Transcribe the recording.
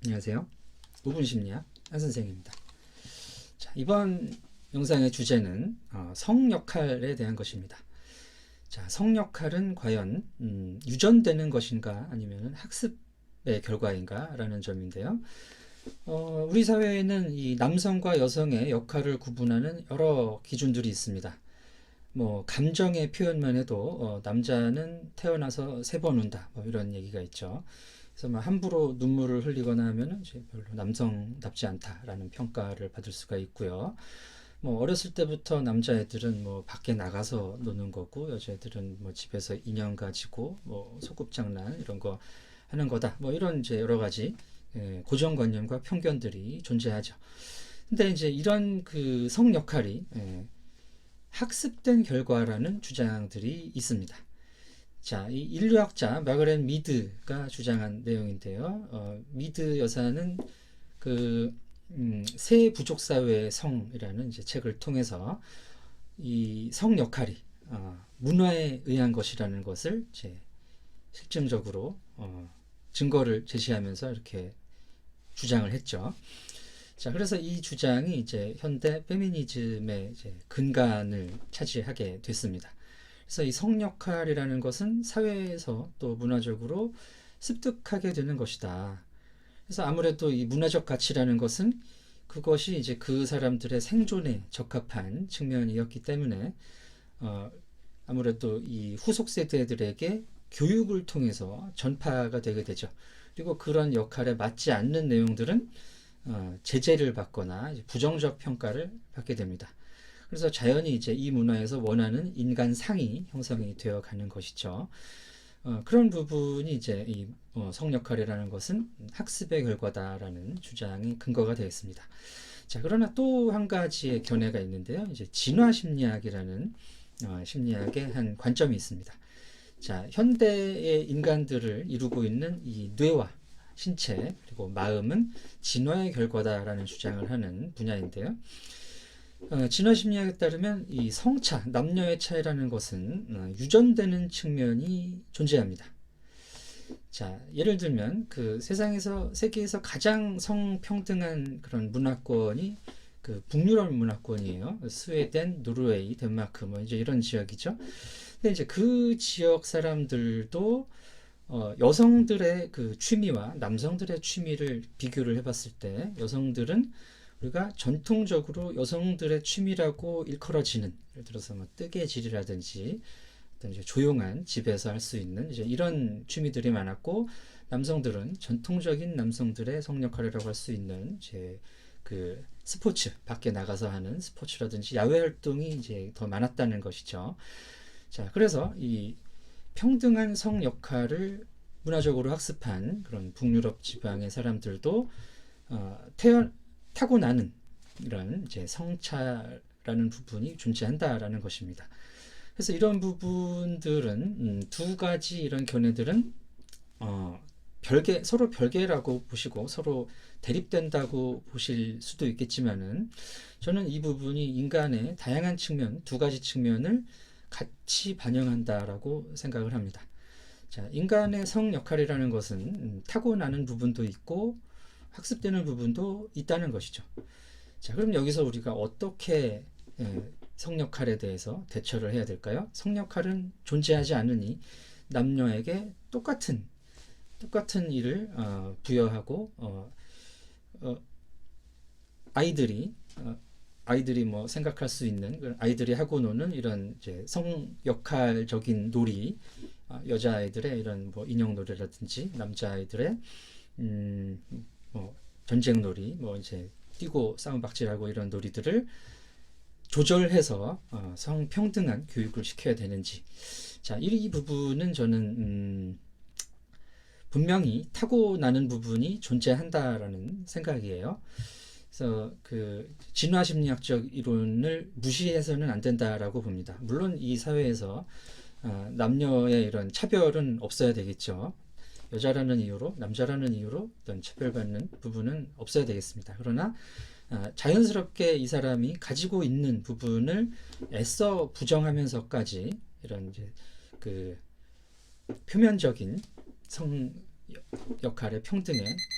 안녕하세요. 5분 심리학 한 선생입니다. 자, 이번 영상의 주제는 성 역할에 대한 것입니다. 자, 성 역할은 과연 유전되는 것인가 아니면 학습의 결과인가 라는 점인데요. 우리 사회에는 이 남성과 여성의 역할을 구분하는 여러 기준들이 있습니다. 뭐 감정의 표현만 해도 남자는 태어나서 3번 운다 뭐 이런 얘기가 있죠. 그래서 뭐 함부로 눈물을 흘리거나 하면은 별로 남성답지 않다라는 평가를 받을 수가 있고요. 뭐 어렸을 때부터 남자애들은 뭐 밖에 나가서 노는 거고 여자애들은 뭐 집에서 인형 가지고 뭐 소꿉장난 이런 거 하는 거다. 뭐 이런 이제 여러 가지 고정관념과 편견들이 존재하죠. 근데 이제 이런 그 성 역할이 학습된 결과라는 주장들이 있습니다. 자, 이 인류학자 마그렛 미드가 주장한 내용인데요. 미드 여사는 그 새 부족 사회의 성이라는 이제 책을 통해서 이 성 역할이 문화에 의한 것이라는 것을 이제 실증적으로 증거를 제시하면서 이렇게 주장을 했죠. 자, 그래서 이 주장이 이제 현대 페미니즘의 이제 근간을 차지하게 됐습니다. 그래서 이 성 역할이라는 것은 사회에서 또 문화적으로 습득하게 되는 것이다. 그래서 아무래도 이 문화적 가치라는 것은 그것이 이제 그 사람들의 생존에 적합한 측면이었기 때문에 아무래도 이 후속 세대들에게 교육을 통해서 전파가 되게 되죠. 그리고 그런 역할에 맞지 않는 내용들은 제재를 받거나 부정적 평가를 받게 됩니다. 그래서 자연히 이제 이 문화에서 원하는 인간상이 형성이 되어 가는 것이죠. 그런 부분이 이제 이 성역할이라는 것은 학습의 결과다라는 주장이 근거가 되어 있습니다. 자, 그러나 또 한 가지의 견해가 있는데요. 이제 진화 심리학이라는 심리학의 한 관점이 있습니다. 자, 현대의 인간들을 이루고 있는 이 뇌와 신체 그리고 마음은 진화의 결과다라는 주장을 하는 분야인데요. 진화 심리학에 따르면 이 성차, 남녀의 차이라는 것은 유전되는 측면이 존재합니다. 자, 예를 들면 그 세계에서 가장 성평등한 그런 문화권이 그 북유럽 문화권이에요. 스웨덴, 노르웨이, 덴마크 뭐 이제 이런 지역이죠. 근데 이제 그 지역 사람들도 여성들의 그 취미와 남성들의 취미를 비교를 해봤을 때 여성들은 우리가 전통적으로 여성들의 취미라고 일컬어지는 예를 들어서 뭐 뜨개질이라든지 어떤 이제 조용한 집에서 할 수 있는 이제 이런 취미들이 많았고 남성들은 전통적인 남성들의 성역할이라고 할 수 있는 이제 그 스포츠 밖에 나가서 하는 스포츠라든지 야외 활동이 이제 더 많았다는 것이죠. 자, 그래서 이 평등한 성 역할을 문화적으로 학습한 그런 북유럽 지방의 사람들도 타고나는 이런 이제 성차라는 부분이 존재한다라는 것입니다. 그래서 이런 부분들은 두 가지 이런 견해들은 서로 별개라고 보시고 서로 대립된다고 보실 수도 있겠지만은 저는 이 부분이 인간의 다양한 측면, 두 가지 측면을 같이 반영한다라고 생각을 합니다. 자, 인간의 성 역할이라는 것은 타고나는 부분도 있고 학습되는 부분도 있다는 것이죠. 자, 그럼 여기서 우리가 어떻게 성역할에 대해서 대처를 해야 될까요? 성역할은 존재하지 않으니 남녀에게 똑같은 일을 부여하고 아이들이 뭐 생각할 수 있는 아이들이 하고 노는 이런 이제 성역할적인 놀이, 여자아이들의 이런 뭐 인형놀이라든지 남자아이들의 뭐 전쟁놀이, 뭐 이제 뛰고 싸움박질하고 이런 놀이들을 조절해서 성평등한 교육을 시켜야 되는지. 자, 이 부분은 저는 분명히 타고나는 부분이 존재한다라는 생각이에요. 그래서 그 진화 심리학적 이론을 무시해서는 안 된다라고 봅니다. 물론 이 사회에서 남녀의 이런 차별은 없어야 되겠죠. 여자라는 이유로 남자라는 이유로 어떤 차별받는 부분은 없어야 되겠습니다. 그러나 자연스럽게 이 사람이 가지고 있는 부분을 애써 부정하면서까지 이런 이제 그 표면적인 성 역할의 평등에